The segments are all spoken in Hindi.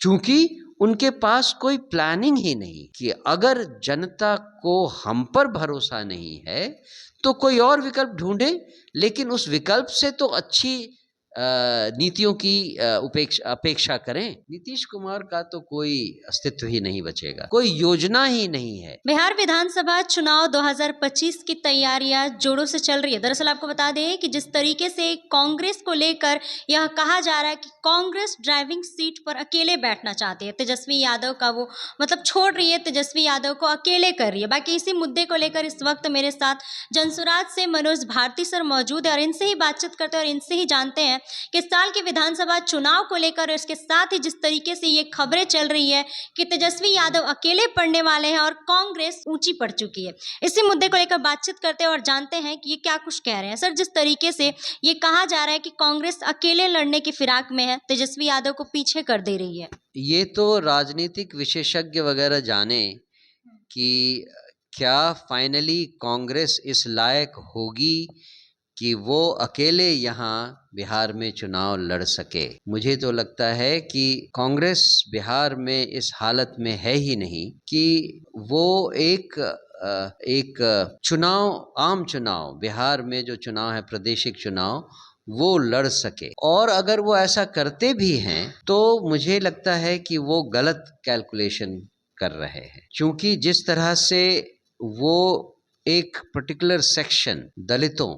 चूंकि उनके पास कोई प्लानिंग ही नहीं कि अगर जनता को हम पर भरोसा नहीं है तो कोई और विकल्प ढूंढे, लेकिन उस विकल्प से तो अच्छी नीतियों की अपेक्षा करें। नीतीश कुमार का तो कोई अस्तित्व ही नहीं बचेगा, कोई योजना ही नहीं है। बिहार विधानसभा चुनाव 2025 की तैयारियां जोरों से चल रही है। दरअसल आपको बता दें कि जिस तरीके से कांग्रेस को लेकर यह कहा जा रहा है कि कांग्रेस ड्राइविंग सीट पर अकेले बैठना चाहती है, तेजस्वी यादव का वो मतलब छोड़ रही है, तेजस्वी यादव को अकेले कर रही है। बाकी इसी मुद्दे को लेकर इस वक्त मेरे साथ जनसुराज से मनोज भारती सर मौजूद है और इनसे ही बातचीत करते हैं और इनसे ही जानते हैं कि इस साल के विधानसभा चुनाव को लेकर, इसके साथ ही जिस तरीके से ये खबरें चल रही है कि तेजस्वी यादव अकेले पड़ने वाले हैं और कांग्रेस ऊंची पड़ चुकी है, इसी मुद्दे को लेकर बातचीत करते हैं और जानते हैं कि ये क्या कुछ कह रहे हैं। सर, जिस तरीके से ये कहा जा रहा है कि कांग्रेस अकेले लड़ने की फिराक में है, तेजस्वी यादव को पीछे कर दे रही है, ये तो राजनीतिक विशेषज्ञ वगैरह जाने कि क्या फाइनली कांग्रेस इस लायक होगी कि वो अकेले यहाँ बिहार में चुनाव लड़ सके। मुझे तो लगता है कि कांग्रेस बिहार में इस हालत में है ही नहीं कि वो एक आम चुनाव, बिहार में जो चुनाव है प्रादेशिक चुनाव, वो लड़ सके। और अगर वो ऐसा करते भी हैं तो मुझे लगता है कि वो गलत कैलकुलेशन कर रहे हैं, क्योंकि जिस तरह से वो एक पर्टिकुलर सेक्शन दलितों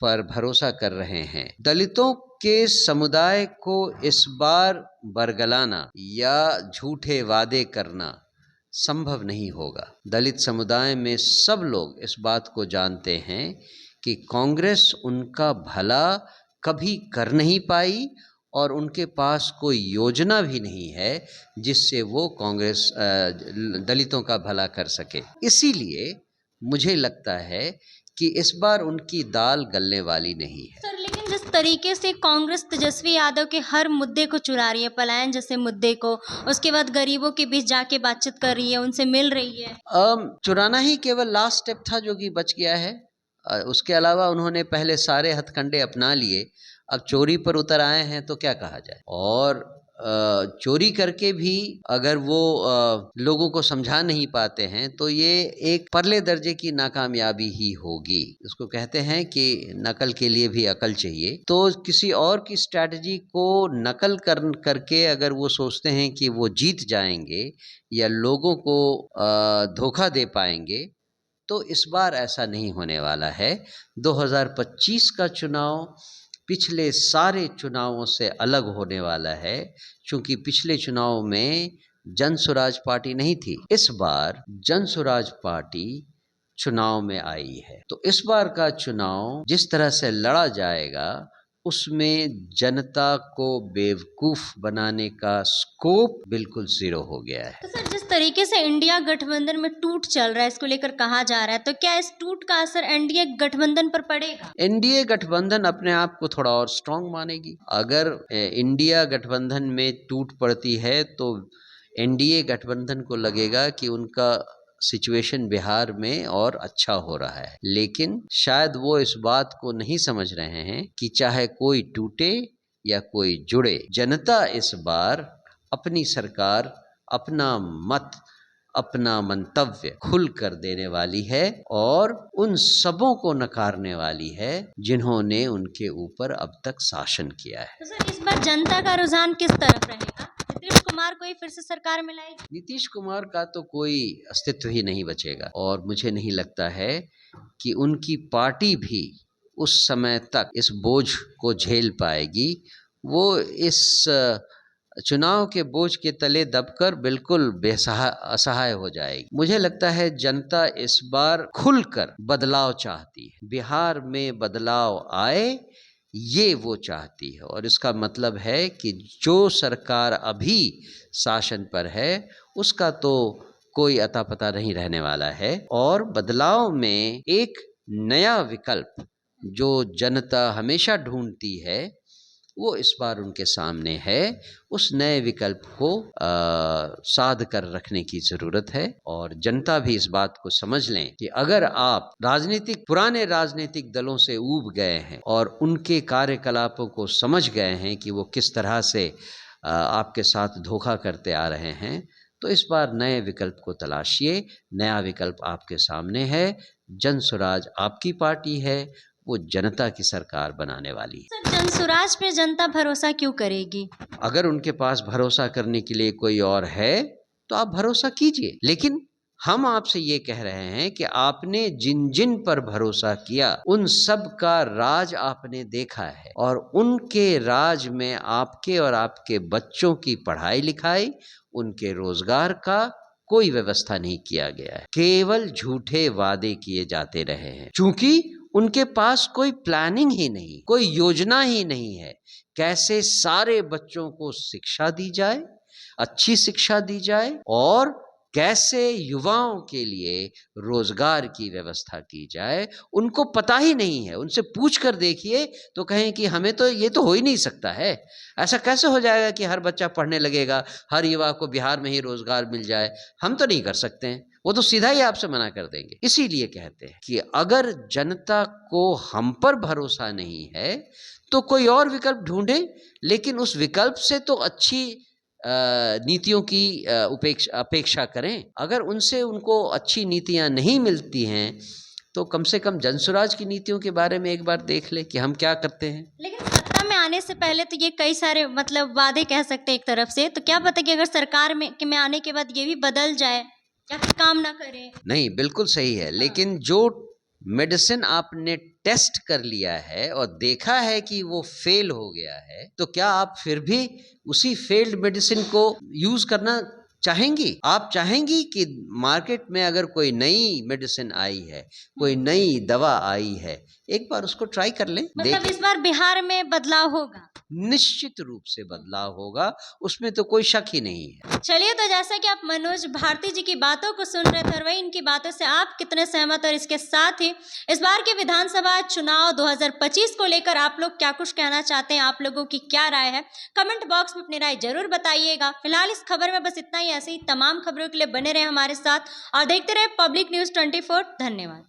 पर भरोसा कर रहे हैं, दलितों के समुदाय को इस बार बरगलाना या झूठे वादे करना संभव नहीं होगा। दलित समुदाय में सब लोग इस बात को जानते हैं कि कांग्रेस उनका भला कभी कर नहीं पाई और उनके पास कोई योजना भी नहीं है जिससे वो कांग्रेस दलितों का भला कर सके। इसीलिए मुझे लगता है कि इस बार उनकी दाल गलने वाली नहीं है। सर, लेकिन जिस तरीके से कांग्रेस तेजस्वी यादव के हर मुद्दे को चुरा रही है, पलायन जैसे मुद्दे को, उसके बाद गरीबों के बीच जाके बातचीत कर रही है, उनसे मिल रही है, चुराना ही केवल लास्ट स्टेप था जो कि बच गया है। उसके अलावा उन्होंने पहले सारे हथकंडे अपना लिए, अब चोरी पर उतर आए हैं तो क्या कहा जाए। और चोरी करके भी अगर वो लोगों को समझा नहीं पाते हैं तो ये एक परले दर्जे की नाकामयाबी ही होगी। उसको कहते हैं कि नकल के लिए भी अकल चाहिए। तो किसी और की स्ट्रैटेजी को नकल करके अगर वो सोचते हैं कि वो जीत जाएंगे या लोगों को धोखा दे पाएंगे, तो इस बार ऐसा नहीं होने वाला है। 2025 का चुनाव पिछले सारे चुनावों से अलग होने वाला है, क्योंकि पिछले चुनाव में जनसुराज पार्टी नहीं थी, इस बार जनसुराज पार्टी चुनाव में आई है। तो इस बार का चुनाव जिस तरह से लड़ा जाएगा उसमें जनता को बेवकूफ बनाने का स्कोप बिल्कुल जीरो हो गया है। तो सर, जिस तरीके से इंडिया गठबंधन में टूट चल रहा है, इसको लेकर कहा जा रहा है, तो क्या इस टूट का असर एनडीए गठबंधन पर पड़ेगा? एनडीए गठबंधन अपने आप को थोड़ा और स्ट्रांग मानेगी। अगर इंडिया गठबंधन में टूट पड़ती है तो एनडीए गठबंधन को लगेगा कि उनका सिचुएशन बिहार में और अच्छा हो रहा है, लेकिन शायद वो इस बात को नहीं समझ रहे हैं कि चाहे कोई टूटे या कोई जुड़े, जनता इस बार अपनी सरकार, अपना मत, अपना मंतव्य खुल कर देने वाली है और उन सबों को नकारने वाली है जिन्होंने उनके ऊपर अब तक शासन किया है। तो सर, इस बार जनता का रुझान किस तरफ रहेगा? नीतीश कुमार को ही फिर से सरकार में लाएगी? नीतीश कुमार का तो कोई अस्तित्व ही नहीं बचेगा और मुझे नहीं लगता है कि उनकी पार्टी भी उस समय तक इस बोझ को झेल पाएगी। वो इस चुनाव के बोझ के तले दबकर बिल्कुल असहाय हो जाएगी। मुझे लगता है जनता इस बार खुलकर बदलाव चाहती है, बिहार में बदलाव आए ये वो चाहती है। और इसका मतलब है कि जो सरकार अभी शासन पर है उसका तो कोई अता पता नहीं रहने वाला है और बदलाव में एक नया विकल्प जो जनता हमेशा ढूंढती है वो इस बार उनके सामने है। उस नए विकल्प को साध कर रखने की जरूरत है और जनता भी इस बात को समझ लें कि अगर आप पुराने राजनीतिक दलों से ऊब गए हैं और उनके कार्यकलापों को समझ गए हैं कि वो किस तरह से आपके साथ धोखा करते आ रहे हैं, तो इस बार नए विकल्प को तलाशिए। नया विकल्प आपके सामने है। जनसुराज आपकी पार्टी है, वो जनता की सरकार बनाने वाली है। सर, जनसुराज पे जनता भरोसा क्यों करेगी? अगर उनके पास भरोसा करने के लिए कोई और है, तो आप भरोसा कीजिए। लेकिन हम आपसे ये कह रहे हैं कि आपने जिन-जिन पर भरोसा किया, उन सब का राज आपने देखा है और उनके राज में आपके और आपके बच्चों की पढ़ाई-लिखाई, उनके रोज़गार का कोई व्यवस्था नहीं किया गया है। केवल झूठे वादे किए जाते रहे हैं। चूँकि उनके पास कोई प्लानिंग ही नहीं, कोई योजना ही नहीं है। कैसे सारे बच्चों को शिक्षा दी जाए, अच्छी शिक्षा दी जाए और कैसे युवाओं के लिए रोजगार की व्यवस्था की जाए, उनको पता ही नहीं है। उनसे पूछ कर देखिए तो कहें कि हमें तो ये तो हो ही नहीं सकता है। ऐसा कैसे हो जाएगा कि हर बच्चा पढ़ने लगेगा, हर युवा को बिहार में ही रोजगार मिल जाए? हम तो नहीं कर सकते हैं। वो तो सीधा ही आपसे मना कर देंगे। इसीलिए कहते हैं कि अगर जनता को हम पर भरोसा नहीं है, तो कोई और विकल्प ढूंढें, लेकिन उस विकल्प से तो अच्छी नीतियों की अपेक्षा करें। अगर उनसे उनको अच्छी नीतियाँ नहीं मिलती हैं, तो कम से कम जनसुराज की नीतियों के बारे में एक बार देख लें कि हम क्या करते हैं। लेकिन सत्ता में आने से पहले तो ये कई सारे मतलब वादे कह सकते हैं एक तरफ से, तो क्या पता कि अगर सरकार में आने के बाद ये भी बदल जाए या फिर काम ना करे? नहीं, बिल्कुल सही है, लेकिन जो मेडिसिन आपने टेस्ट कर लिया है और देखा है कि वो फेल हो गया है, तो क्या आप फिर भी उसी फेल्ड मेडिसिन को यूज़ करना चाहेंगी? आप चाहेंगी कि मार्केट में अगर कोई नई मेडिसिन आई है, कोई नई दवा आई है, एक बार उसको ट्राई कर लें, मतलब देखें। इस बार बिहार में बदलाव होगा? निश्चित रूप से बदलाव होगा, उसमें तो कोई शक ही नहीं है। चलिए, तो जैसा कि आप मनोज भारती जी की बातों को सुन रहे थे और वही इनकी बातों से आप कितने सहमत, और इसके साथ ही इस बार के विधानसभा चुनाव 2025 को लेकर आप लोग क्या कुछ कहना चाहते हैं, आप लोगों की क्या राय है, कमेंट बॉक्स में अपनी राय जरूर बताइएगा। फिलहाल इस खबर में बस इतना ही। ऐसे ही तमाम खबरों के लिए बने रहे हमारे साथ और देखते रहे पब्लिक न्यूज़ 24। धन्यवाद।